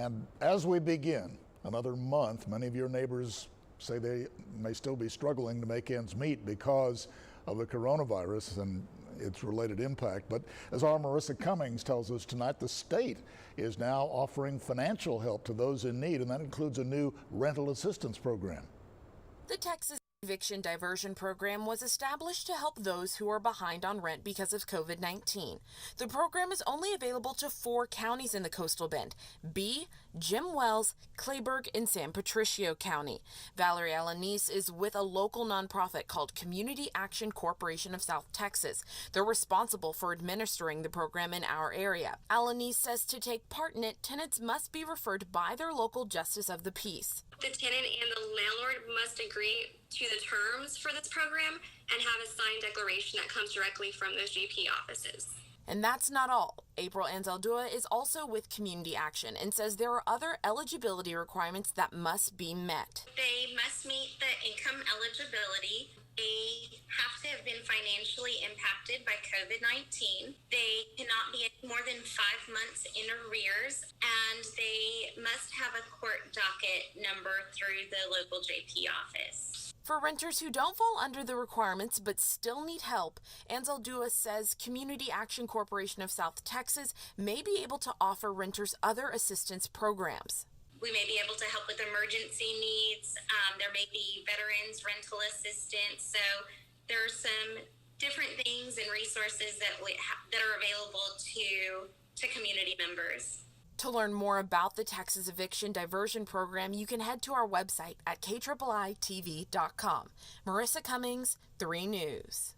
And as we begin another month, many of your neighbors say they may still be struggling to make ends meet because of the coronavirus and its related impact. But as our Marissa Cummings tells us tonight, the state is now offering financial help to those in need, and that includes a new rental assistance program. The Texas eviction diversion program was established to help those who are behind on rent because of COVID-19. The program is only available to 4 counties in the Coastal Bend: Bee, Jim Wells, Clayburgh, and San Patricio County. Valerie Alanis is with a local nonprofit called Community Action Corporation of South Texas. They're responsible for administering the program in our area. Alanis says to take part in it, tenants must be referred by their local justice of the peace. The tenant and the landlord must agree to the terms for this program and have a signed declaration that comes directly from those GP offices. And that's not all. April Anzaldúa is also with Community Action and says there are other eligibility requirements that must be met. They must meet the income eligibility. They have to have been financially impacted by COVID-19. They cannot be more than 5 months in arrears, and they must have a court docket number through the local JP office. For renters who don't fall under the requirements but still need help, Anzaldúa says Community Action Corporation of South Texas may be able to offer renters other assistance programs. We may be able to help with emergency needs. There may be veterans rental assistance. So there are some different things and resources that are available to community members. To learn more about the Texas Eviction Diversion Program, you can head to our website at KIIITV.com. Marissa Cummings, 3 News.